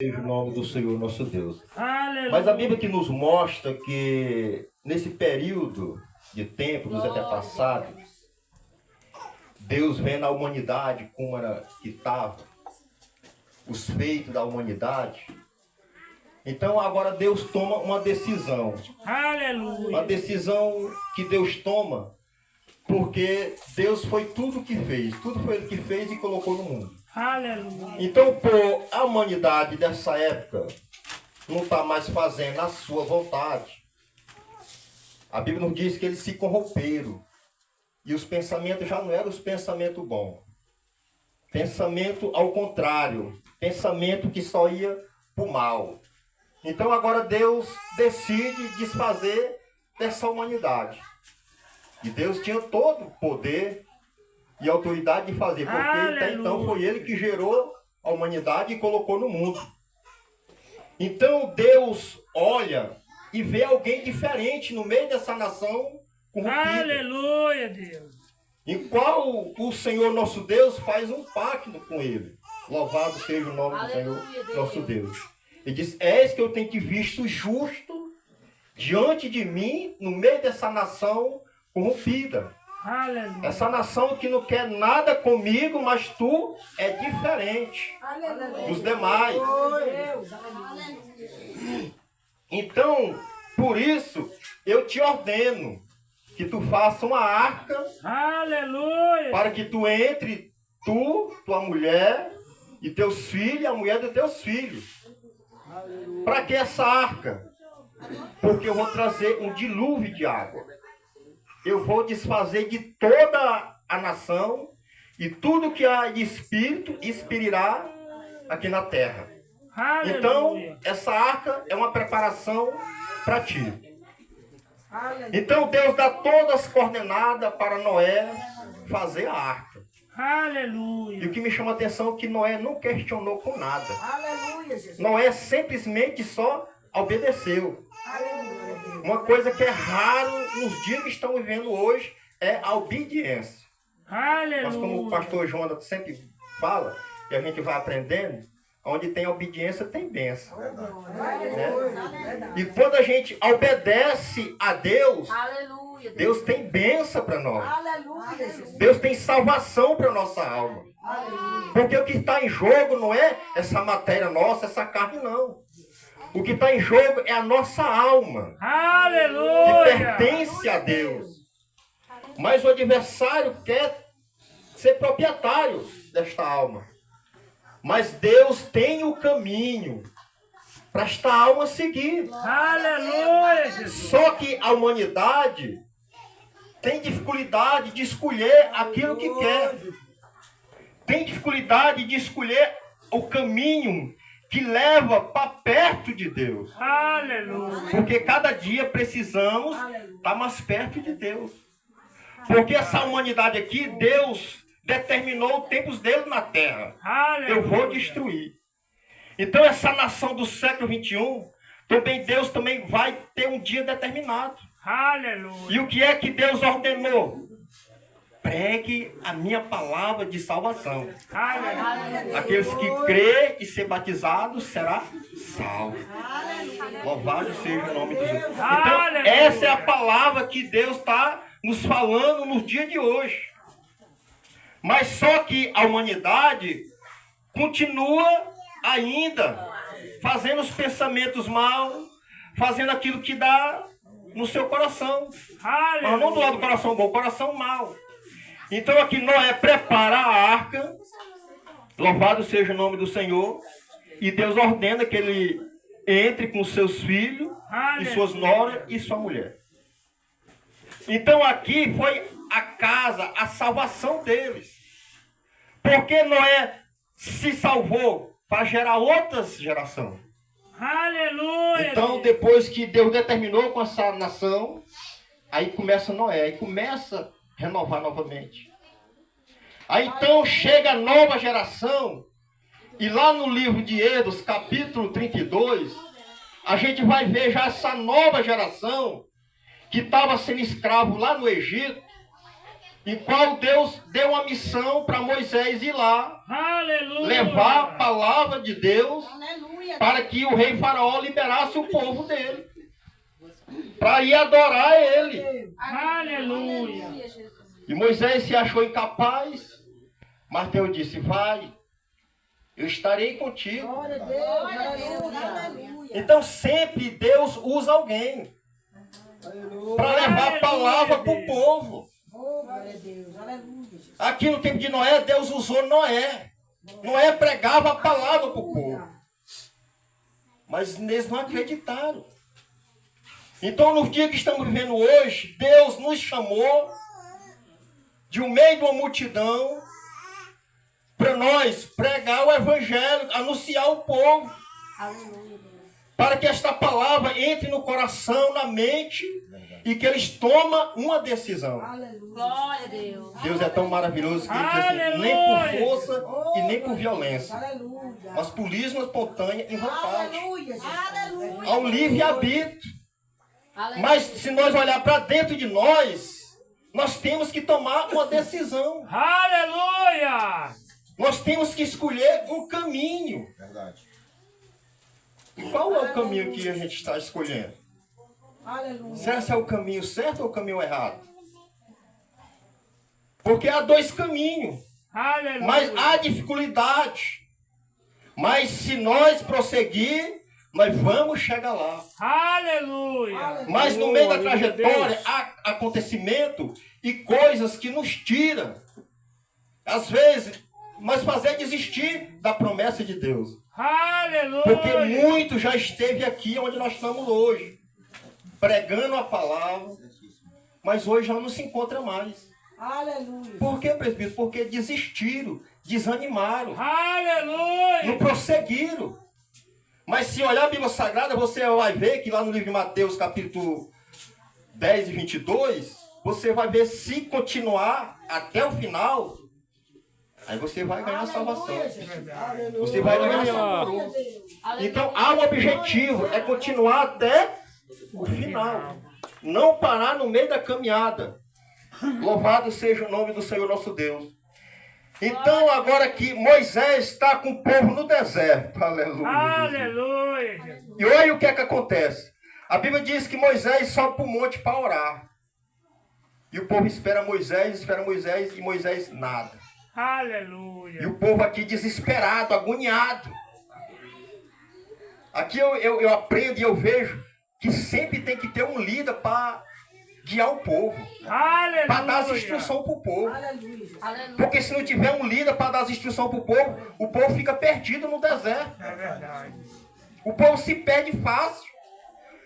Seja o nome do Senhor nosso Deus. Aleluia. Mas a Bíblia que nos mostra que nesse período de tempo dos antepassados, Deus vendo a humanidade como era que estava, os feitos da humanidade. Então agora Deus toma uma decisão. Aleluia. Uma decisão que Deus toma, porque Deus foi tudo que fez. Tudo foi Ele que fez e colocou no mundo. Aleluia. Então, por a humanidade dessa época não está mais fazendo a sua vontade, a Bíblia nos diz que eles se corromperam. E os pensamentos já não eram os pensamentos bons. Pensamento ao contrário. Pensamento que só ia para o mal. Então agora Deus decide desfazer dessa humanidade. E Deus tinha todo o poder e autoridade de fazer, porque até então foi Ele que gerou a humanidade e colocou no mundo. Então Deus olha e vê alguém diferente no meio dessa nação corrompida. Aleluia, Deus. Em qual o Senhor nosso Deus faz um pacto com ele. Louvado seja o nome do Senhor nosso Deus. Ele diz: eis que eu tenho te visto justo diante de mim, no meio dessa nação corrompida. Aleluia. Essa nação que não quer nada comigo, mas tu é diferente dos demais. Então, por isso, eu te ordeno que tu faça uma arca. Aleluia. Para que tu entre, tu, tua mulher e teus filhos, a mulher dos teus filhos. Para que essa arca? Porque eu vou trazer um dilúvio de água. Eu vou desfazer de toda a nação e tudo que há de espírito expirirá aqui na terra. Aleluia. Então, essa arca é uma preparação para ti. Então, Deus dá todas as coordenadas para Noé fazer a arca. Aleluia. E o que me chama a atenção é que Noé não questionou com nada. Aleluia, Jesus. Noé simplesmente só obedeceu. Aleluia. Uma coisa que é raro nos dias que estão vivendo hoje é a obediência. Aleluia. Mas como o pastor Jonas sempre fala, e a gente vai aprendendo, onde tem obediência tem bênção. Né? E quando a gente obedece a Deus, Aleluia. Deus tem bênção para nós. Aleluia, Jesus. Deus tem salvação para a nossa alma. Aleluia. Porque o que está em jogo não é essa matéria nossa, essa carne, não. O que está em jogo é a nossa alma, que Aleluia. pertence a Deus. Mas o adversário quer ser proprietário desta alma. Mas Deus tem o caminho para esta alma seguir. Aleluia, Jesus. Só que a humanidade tem dificuldade de escolher aquilo que quer. Tem dificuldade de escolher o caminho que leva para perto de Deus. Aleluia. Porque cada dia precisamos estar mais perto de Deus. Porque essa humanidade aqui, Deus determinou os tempos dele na terra. Eu vou destruir. Então essa nação do século 21, também Deus também vai ter um dia determinado. Aleluia. E o que é que Deus ordenou? Pregue a minha palavra de salvação. Aleluia. Aqueles que crê e ser batizado será salvo. Louvado seja o nome do Senhor. Então, essa é a palavra que Deus está nos falando nos dias de hoje. Mas só que a humanidade continua ainda fazendo os pensamentos mal, fazendo aquilo que dá no seu coração. Mas não do lado do coração bom, coração mal. Então aqui Noé prepara a arca, louvado seja o nome do Senhor, e Deus ordena que ele entre com seus filhos, e suas noras e sua mulher. Então aqui foi a casa, a salvação deles. Porque Noé se salvou para gerar outras gerações. Aleluia. Então depois que Deus determinou com essa nação, aí começa Noé, aí começa a renovar novamente. Aí então chega a nova geração, e lá no livro de Êxodo, capítulo 32, a gente vai ver já essa nova geração que estava sendo escravo lá no Egito, em qual Deus deu uma missão para Moisés ir lá, Aleluia. levar a palavra de Deus Aleluia. para que o rei Faraó liberasse o povo dele, para ir adorar ele. Aleluia. Jesus. E Moisés se achou incapaz, mas Deus disse: vai, eu estarei contigo. Glória a Deus. Aleluia. Então sempre Deus usa alguém para levar a palavra para o povo. Oh, glória a Deus. Aleluia. Jesus. Aqui no tempo de Noé, Deus usou Noé. Noé pregava a palavra para o povo. Mas eles não acreditaram. Então, no dia que estamos vivendo hoje, Deus nos chamou de um meio de uma multidão para nós pregar o evangelho, anunciar ao povo, Aleluia. para que esta palavra entre no coração, na mente, e que eles tomem uma decisão. Aleluia. Glória a Deus. Deus é tão maravilhoso que ele diz assim: nem por força e nem por violência, Aleluia. mas por livre, espontânea e vontade. Aleluia. Aleluia. Ao livre-arbítrio. Mas se nós olhar para dentro de nós temos que tomar uma decisão. Aleluia. Nós temos que escolher um caminho. Verdade. E qual é o caminho que a gente está escolhendo? Aleluia. Será que é o caminho certo ou o caminho errado? Porque há dois caminhos. Aleluia. Mas há dificuldade. Mas se nós prosseguir, nós vamos chegar lá. Aleluia. Mas no meio da Glória a trajetória Deus. há acontecimento e coisas que nos tiram. Às vezes, mas fazer desistir da promessa de Deus. Aleluia. Porque muito já esteve aqui onde nós estamos hoje, pregando a palavra, mas hoje já não se encontra mais. Aleluia. Por que, presbítero? Porque desistiram, desanimaram, Aleluia. não prosseguiram. Mas se olhar a Bíblia Sagrada, você vai ver que lá no livro de Mateus, capítulo 10 e 22, você vai ver, se continuar até o final, aí você vai ganhar a salvação. Você vai ganhar a salvação. Então há um objetivo, é continuar até o final. Não parar no meio da caminhada. Louvado seja o nome do Senhor nosso Deus. Então agora que Moisés está com o povo no deserto. Aleluia. Aleluia. E olha o que é que acontece. A Bíblia diz que Moisés sobe para o monte para orar. E o povo espera Moisés e Moisés nada. E Aleluia. o povo aqui desesperado, agoniado. Aqui eu aprendo e eu vejo que sempre tem que ter um líder para guiar o povo. Aleluia. Para dar as instruções para o povo. Aleluia. Porque se não tiver um líder para dar as instruções para o povo fica perdido no deserto. É verdade. O povo se perde fácil.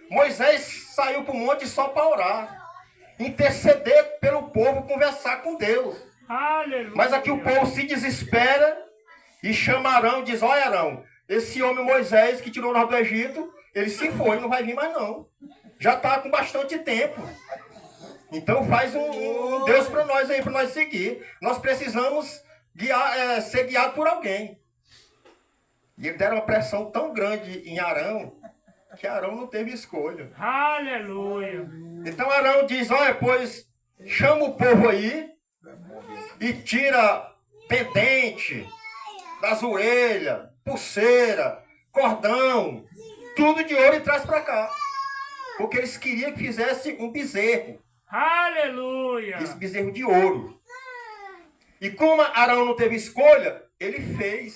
Moisés saiu para o monte só para orar. Interceder pelo povo, conversar com Deus. Aleluia. Mas aqui o povo se desespera e chama Arão e diz: olha, Arão, esse homem Moisés que tirou nós do Egito, ele se foi, não vai vir mais não. Já está com bastante tempo. Então faz um Deus para nós aí, para nós seguir. Nós precisamos ser guiados por alguém. E eles deram uma pressão tão grande em Arão, que Arão não teve escolha. Aleluia. Então Arão diz: olha, pois chama o povo aí e tira pendente das orelhas, pulseira, cordão, tudo de ouro e traz para cá. Porque eles queriam que fizesse um bezerro. Aleluia. Esse bezerro de ouro. E como Arão não teve escolha, ele fez.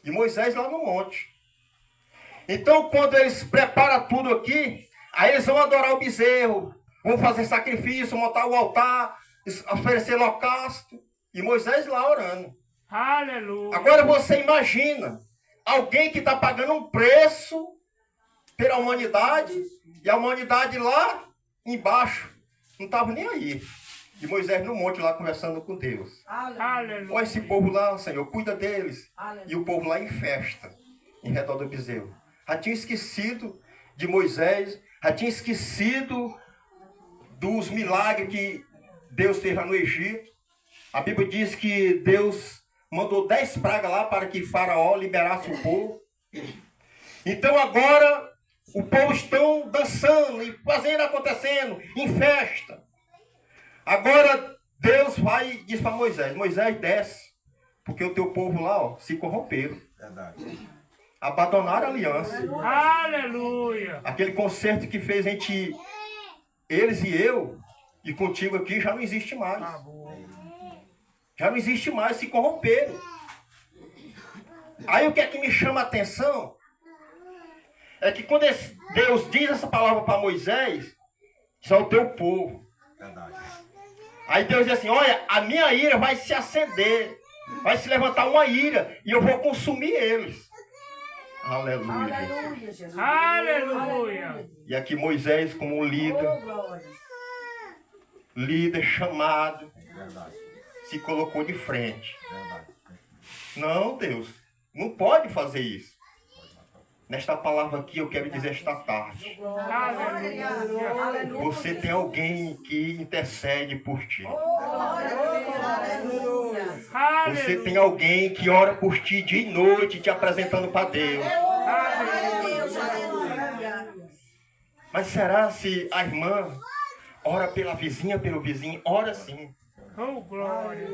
E Moisés lá no monte. Então, quando eles preparam tudo aqui, aí eles vão adorar o bezerro, vão fazer sacrifício, montar o altar, oferecer holocausto. E Moisés lá orando. Aleluia. Agora você imagina alguém que está pagando um preço pela humanidade, e a humanidade lá embaixo não estava nem aí. E Moisés no monte lá conversando com Deus. Aleluia. Olha esse povo lá, Senhor, cuida deles. Aleluia. E o povo lá em festa, em redor do bezerro. Já tinha esquecido de Moisés, já tinha esquecido dos milagres que Deus fez lá no Egito. A Bíblia diz que Deus mandou 10 pragas lá para que Faraó liberasse o povo. Então agora o povo estão dançando e fazendo, acontecendo, em festa. Agora Deus vai e diz para Moisés, Moisés, desce, porque o teu povo lá, ó, se corromperam. Verdade. Abandonaram a aliança. Aleluia. Aquele concerto que fez entre eles e eu, e contigo aqui, já não existe mais. Já não existe mais, se corromperam. Aí o que é que me chama a atenção? É que quando Deus diz essa palavra para Moisés, diz ao teu povo. Verdade. Aí Deus diz assim, olha, a minha ira vai se acender. Vai se levantar uma ira e eu vou consumir eles. Aleluia. Aleluia, Jesus. Aleluia. E aqui Moisés, como um líder, Oh, glória. líder chamado, Verdade. se colocou de frente. Verdade. Não, Deus, não pode fazer isso. Nesta palavra aqui eu quero dizer esta tarde. Aleluia. Aleluia. Você tem alguém que intercede por ti. Aleluia. Você tem alguém que ora por ti dia e noite, te apresentando para Deus. Mas será se a irmã ora pela vizinha, pelo vizinho? Ora sim. Oh, glória.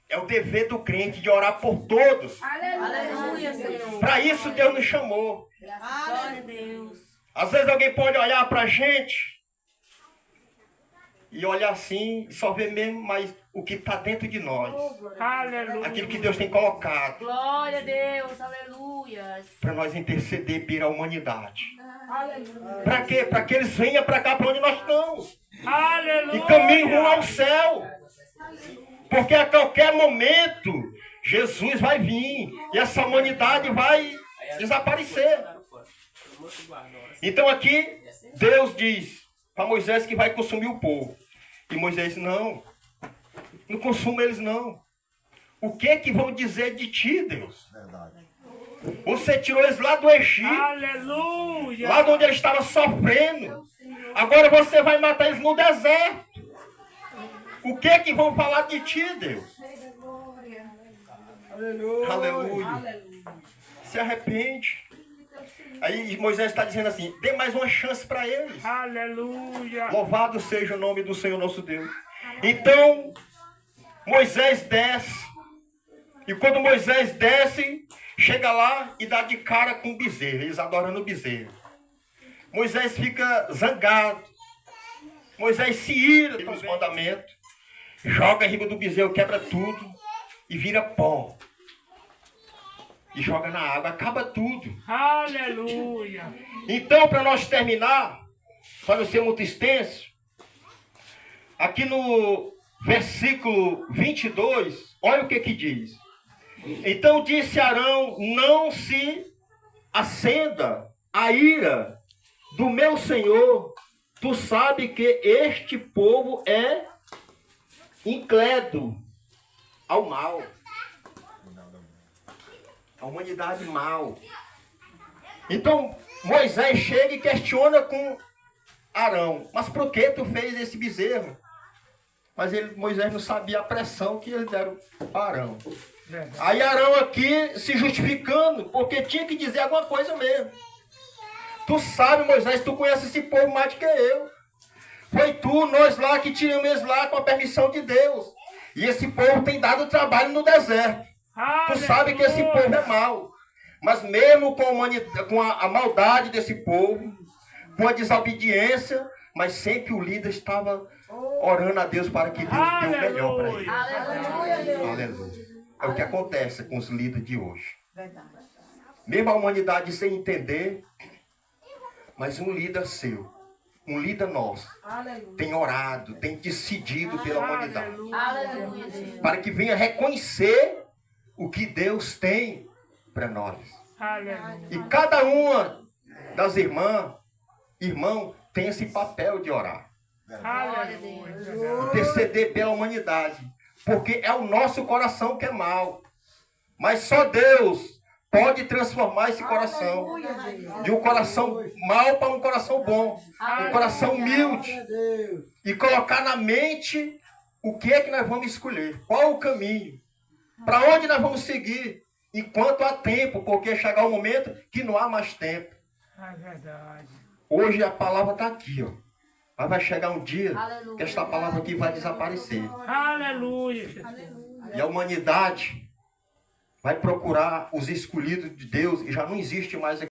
É o dever do crente de orar por todos. Aleluia, Senhor. Para isso Deus nos chamou. Glória a Deus. Às vezes alguém pode olhar para a gente e olhar assim, e só ver mesmo mais o que está dentro de nós. Aleluia. Aquilo que Deus tem colocado Glória a Deus. Aleluia. para nós interceder pela humanidade. Aleluia. Para quê? Para que eles venham para cá, para onde nós estamos. Aleluia. E caminhem rumo ao céu. Porque a qualquer momento Jesus vai vir e essa humanidade vai desaparecer. Então aqui Deus diz para Moisés que vai consumir o povo. E Moisés, não consuma eles não. O que é que vão dizer de ti, Deus? Verdade. Você tirou eles lá do Egito, Aleluia. lá de onde eles estavam sofrendo. Agora você vai matar eles no deserto. O que é que vão falar de ti, Deus? Aleluia. Se arrepende. Aí Moisés está dizendo assim, dê mais uma chance para eles. Aleluia. Louvado seja o nome do Senhor nosso Deus. Então, Moisés desce. E quando Moisés desce, chega lá e dá de cara com o bezerro. Eles adorando o bezerro. Moisés fica zangado. Moisés se ira com os mandamentos. Joga em riba do bezerro, quebra tudo. E vira pó. E joga na água, acaba tudo. Aleluia. Então, para nós terminar, para não ser muito extenso, aqui no versículo 22, olha o que diz. Então disse Arão, não se acenda a ira do meu Senhor, tu sabe que este povo é incrédulo ao mal. A humanidade mal. Então, Moisés chega e questiona com Arão. Mas por que tu fez esse bezerro? Mas Moisés não sabia a pressão que eles deram para Arão. Aí Arão aqui se justificando, porque tinha que dizer alguma coisa mesmo. Tu sabe, Moisés, tu conhece esse povo mais do que eu. Foi tu, nós lá, que tiramos eles lá com a permissão de Deus. E esse povo tem dado trabalho no deserto. Tu sabe que esse povo é mau. Mas mesmo com a maldade desse povo, com a desobediência, mas sempre o líder estava orando a Deus para que Deus dê o melhor para ele. Aleluia. Aleluia. É o que acontece com os líderes de hoje. Mesmo a humanidade sem entender, mas um líder seu, um líder nosso, tem orado, tem decidido pela humanidade. Aleluia, Deus. Para que venha reconhecer o que Deus tem para nós. Aleluia. E cada uma das irmão, tem esse papel de orar. Aleluia. Interceder pela humanidade. Porque é o nosso coração que é mau. Mas só Deus pode transformar esse coração. De um coração mau para um coração bom. Um coração humilde. E colocar na mente o que é que nós vamos escolher. Qual o caminho. Para onde nós vamos seguir. Enquanto há tempo. Porque chegar um momento que não há mais tempo. É verdade. Hoje a palavra está aqui, ó. Mas vai chegar um dia Aleluia. que esta palavra aqui vai desaparecer. Aleluia, Jesus. E a humanidade vai procurar os escolhidos de Deus e já não existe mais